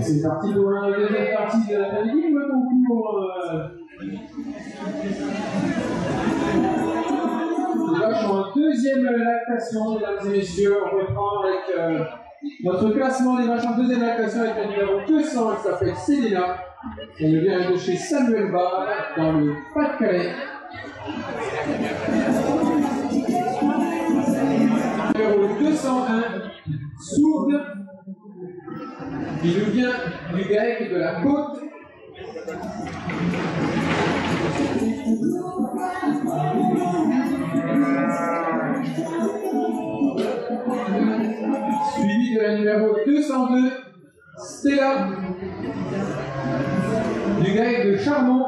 C'est parti pour la deuxième partie de la libre concours. Les vaches en deuxième lactation, mesdames et messieurs. On reprend avec notre classement des vaches en deuxième lactation avec le numéro 200 qui s'appelle Célina. Elle vient de chez Samuel Barre dans le Pas-de-Calais. Numéro 201, Sourde. Il nous vient du GAEC de la Côte. Suivi de la numéro 202, Stella. Du GAEC de Charmont.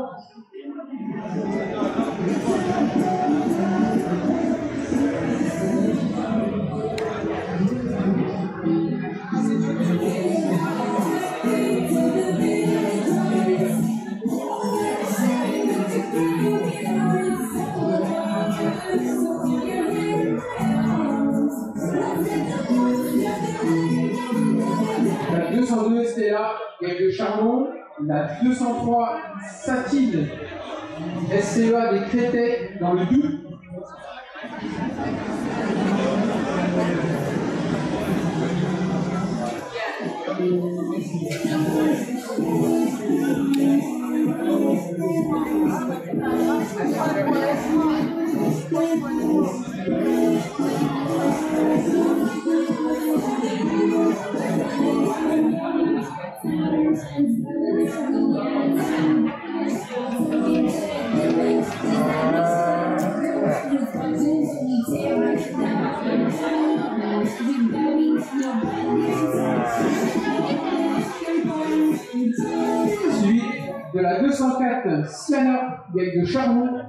La 202 Stella, GAEC de Charmont. La 203 Satine, SCEA des Créteils dans le Doubs. Suivi de la 204 Siana, GAEC de Charmont.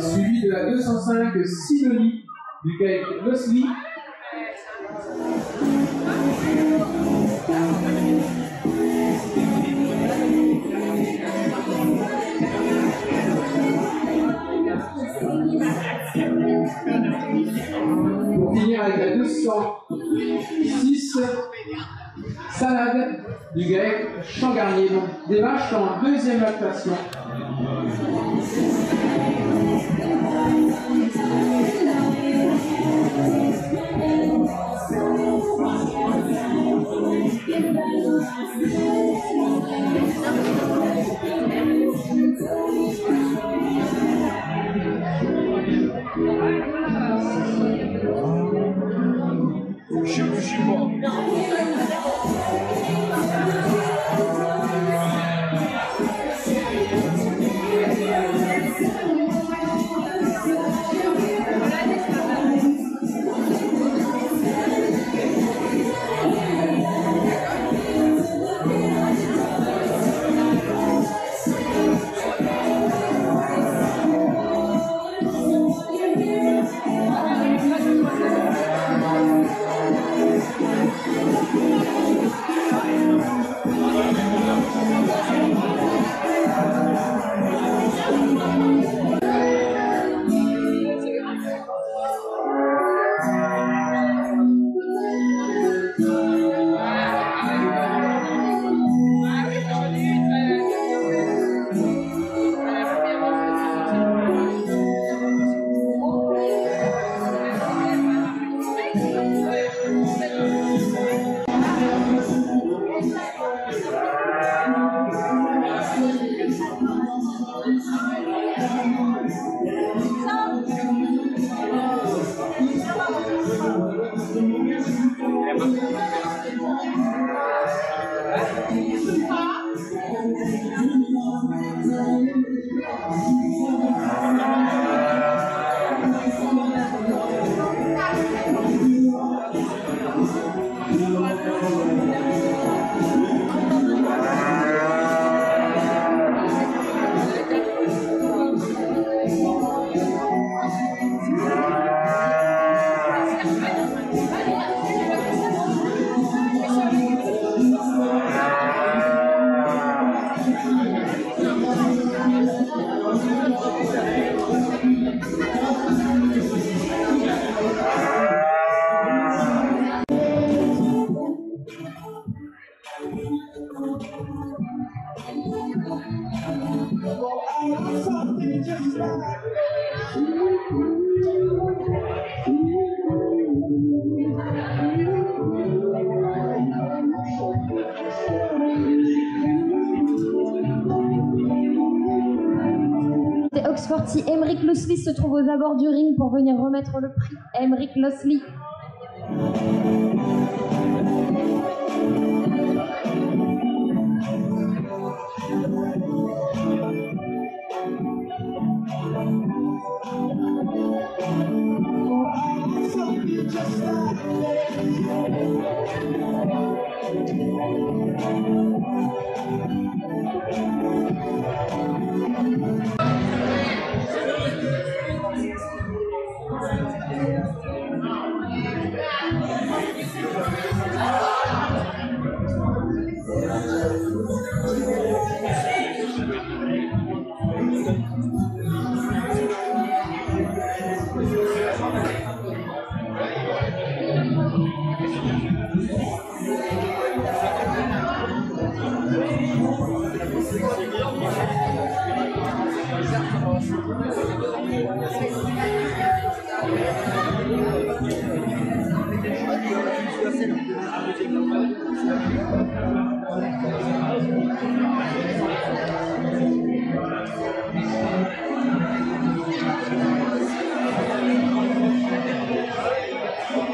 Suivi de la 205 Sidonie du GAEC Losly. Pour finir avec la 206 Salade du GAEC Champ-Garnier. Donc des vaches en deuxième lactation. Oxforty, Aymeric Losley se trouve aux abords du ring pour venir remettre le prix. Aymeric Losley.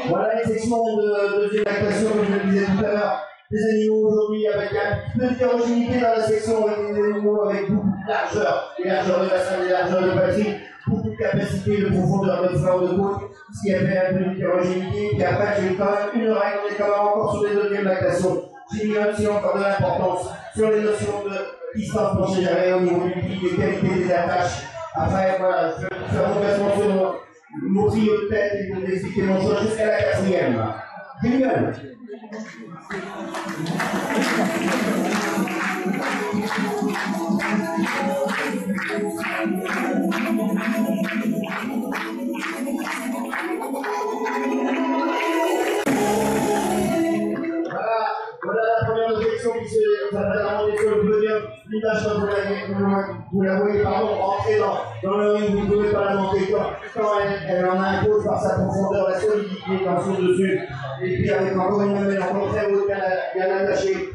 Voilà les sections de deuxième lactation, comme je le disais tout à l'heure, des animaux aujourd'hui avec un petit peu d'hétérogénéité dans la section, avec des animaux avec beaucoup de largeur, des largeurs de bassin, des largeurs de batterie, beaucoup de capacité, de profondeur de flanc, de côte, ce qui a fait un peu d'hétérogénéité. Puis après, j'ai quand même une règle, on est quand même encore sur les deuxièmes lactations. J'ai mis aussi encore de l'importance sur les notions de distance penchée gérée au niveau du liquide, des qualités des attaches. Après, voilà, je vais faire mon classement sur mon trio de tête et vous expliquer mon choix jusqu'à la quatrième. Jingle. Voilà la première objection qui se s'appelle sur le podium. L'image, quand vous la voyez rentrer dans le ring, vous ne pouvez pas la monter quand elle en impose par sa profondeur, la solidité dans son dessus. Et puis avec encore une mamelle encore très haute, bien attachée,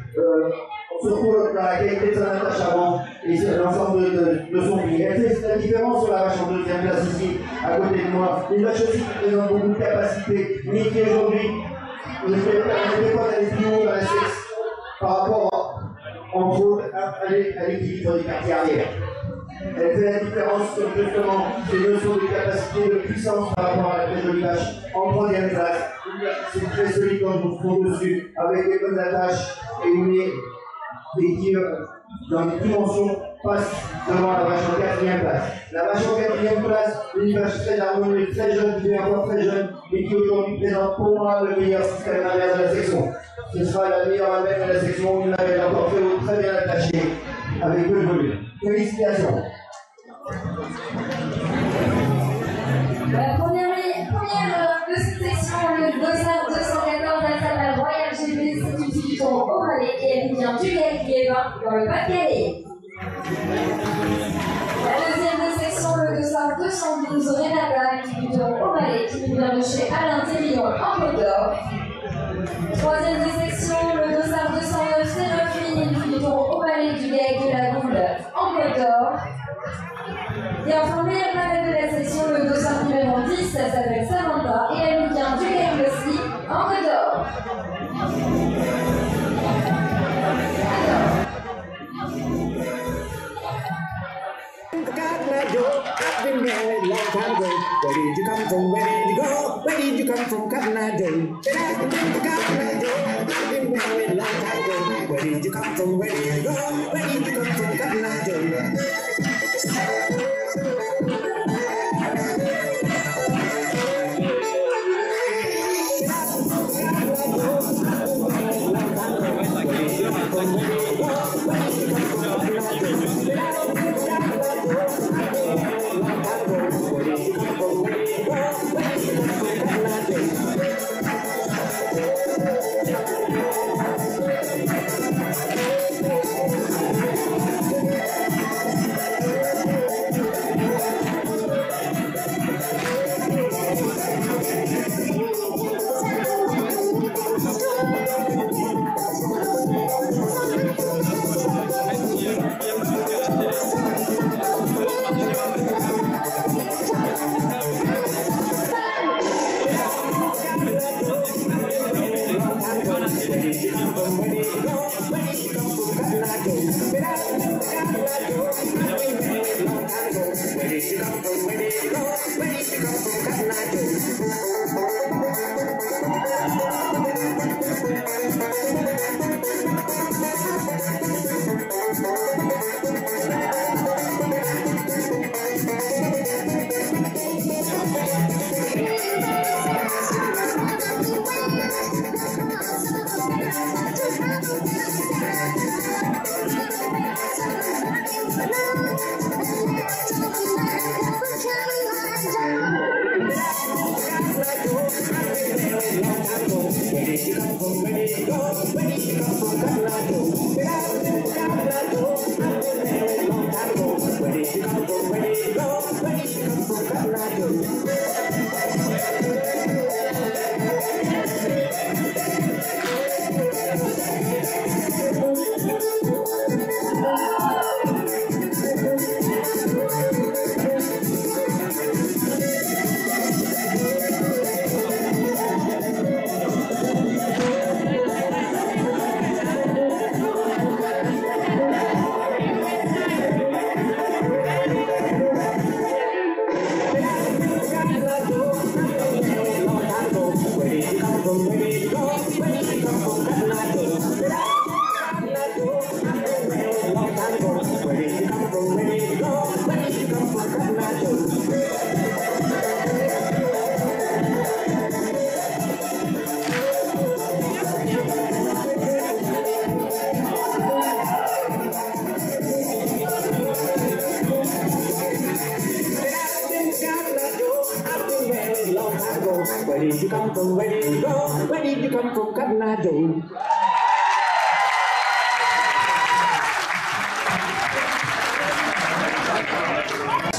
surtout dans la qualité de son attachement et l'ensemble de son pied. Elle fait la différence sur la vache en deuxième place ici, à côté de moi. Une vache aussi qui présente beaucoup de capacité, mais qui aujourd'hui ne fait pas d'aller plus haut dans la sexe par rapport entre autres à l'équilibre des quartiers arrière. Elle fait la différence sur justement ces notions de capacité, de puissance par rapport à la très jolie vache en troisième place. C'est très solide quand je vous trouve dessus, avec des bonnes attaches et une qui dans les dimensions passe devant la vache en quatrième place. La vache en quatrième place, une vache très harmonieuse, très jeune, qui est encore très jeune, et qui aujourd'hui présente pour moi le meilleur système mammaire de la section. Ce sera la meilleure mammaire de la section, une mammaire encore très haute, très bien attachée, avec peu de volume. Félicitations. La première de cette section, le dossard 214 à la Royal GB, c'est une fille du ton au Malais et elle vient du Gaël dans le Pas-de-Calais. La deuxième de section, le dossard 212 Renata, qui est du ton au Malais, qui vient de chez Alain Térillon en Côte d'Or. Troisième de section, le dossard 209 Séraphine, qui est du ton au Malais du Gaël de la Goule en Côte d'Or. Et enfin, meilleure mamelle de la section, le dossard numéro 10, ça s'appelle Samantha, et elle nous vient du Gaël aussi, en Côte d'Or. Where did you come from? Where did you go? Where did you come from, Cotton Eye Joe? Where did you come from? Where did you go? Where did you come from, Cotton Eye Joe? Where did you come from? Where did you come from? Where did you go? Where did you come from, Carnajo?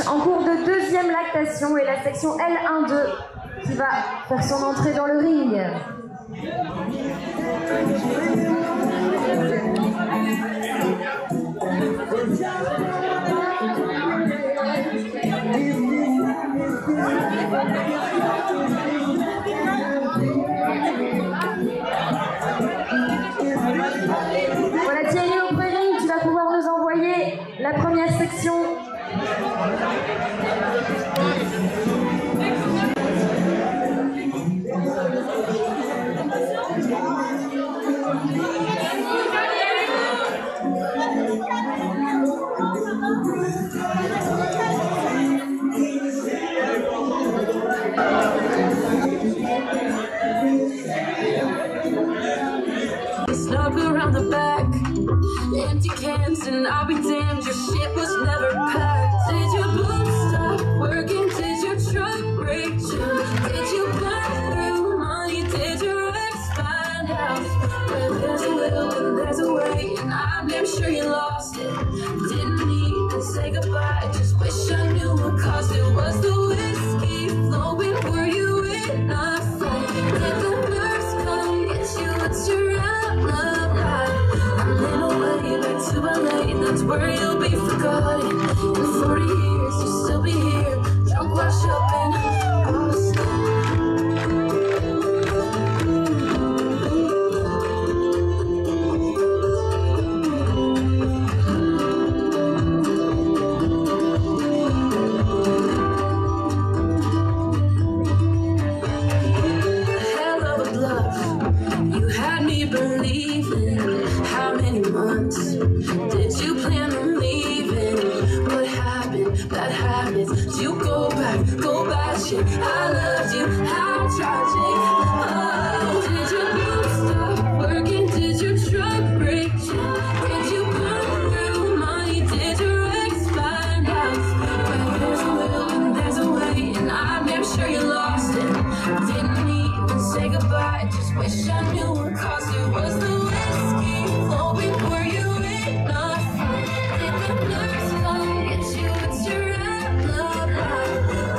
En cours de deuxième lactation et la section L1-2 qui va faire son entrée dans le ring. Voilà Thierry au pré-ring, tu vas pouvoir nous envoyer la première section. Snuck around the back, empty cans, and I'll be damned, your shit was never packed. Did your boots stop working? Did your truck break down? Did you burn through money? Did your ex find out? Well, there's a will and there's a way, and I'm damn sure you lost it. Didn't even say goodbye, just wish I knew what caused it. Was the whiskey flowing? Were you in a fight? Did the nurse come get you? What's your alibi? I'm in a way back to LA, that's where you'll be forgotten. In 40 years, you'll still be here, drunk, washed up, and lost. Did you plan on leaving? What happened? Bad habits. Did you go back? Shit. I loved you. How tragic. Oh, did your boots stop working? Did your truck break down? Did you burn through money? Did your ex find out? Well, there's a will and there's a way, and I'm damn sure you lost it. Didn't even say goodbye. Just wish I knew what caused it. Was the whiskey flowing? Were you in a fight? Did the nurse come get you? It's your alibi.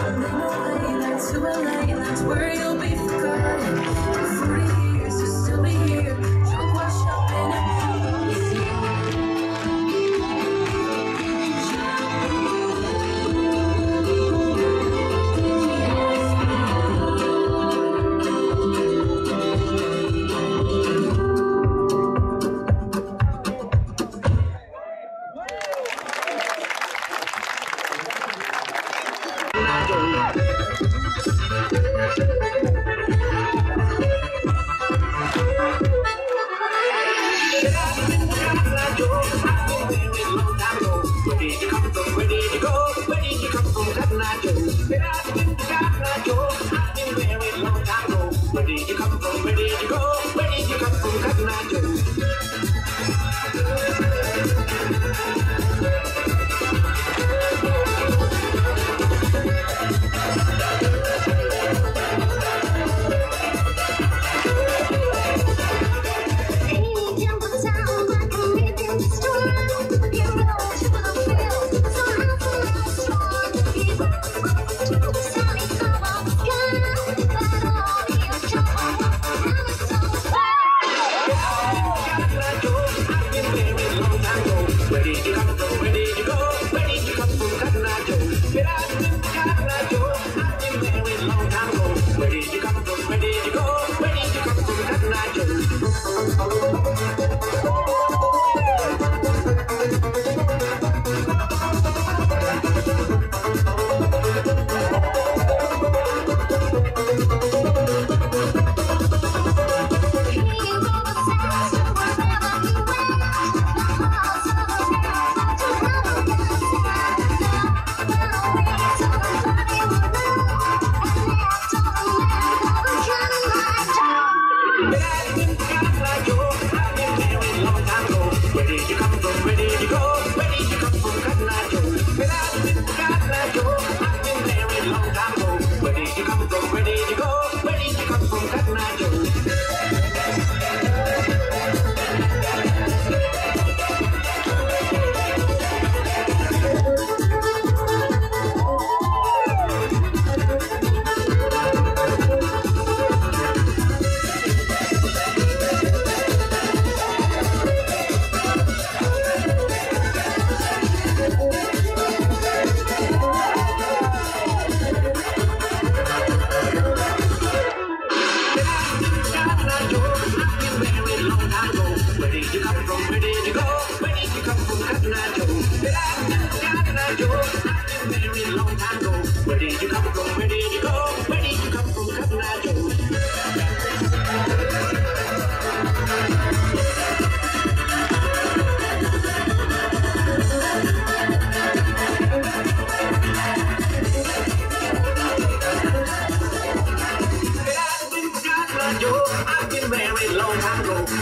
I'm in a way back to LA, that's where you'll be forgotten. In 40 years, you'll still be here, drunk, washed up, and Where did you go? Where did you come from, Cotton Eye Joe? But I've been Cotton Eye Joe. I've been married a long time ago. Where did you come from? Where did you go? Where did you come from, Cotton Eye Joe?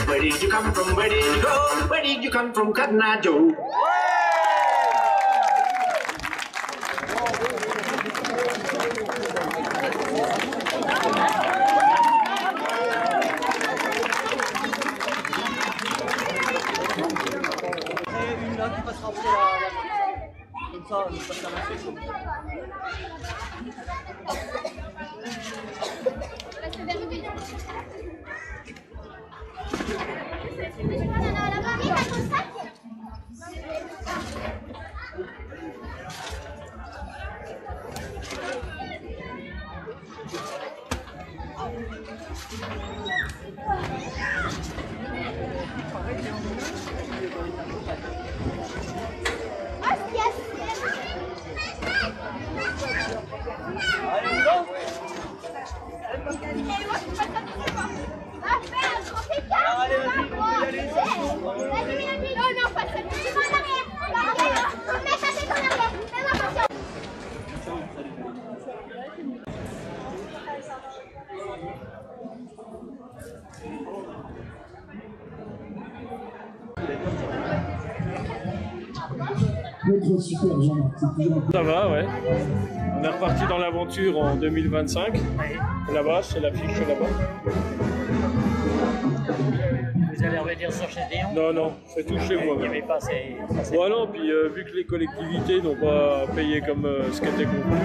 Where did you come from? Where did you go? Where did you come from, Cotton Eye Joe? Une là qui passera après la... Comme ça, on passe à la session. Ça va, ouais. On est reparti dans l'aventure en 2025. Là-bas, c'est l'affiche là-bas. Vous allez revenir sur chez Déon? Non, non, c'est tout chez moi. Il n'y avait pas assez... Bon, non, puis vu que les collectivités n'ont pas payé comme ce qui était convenu.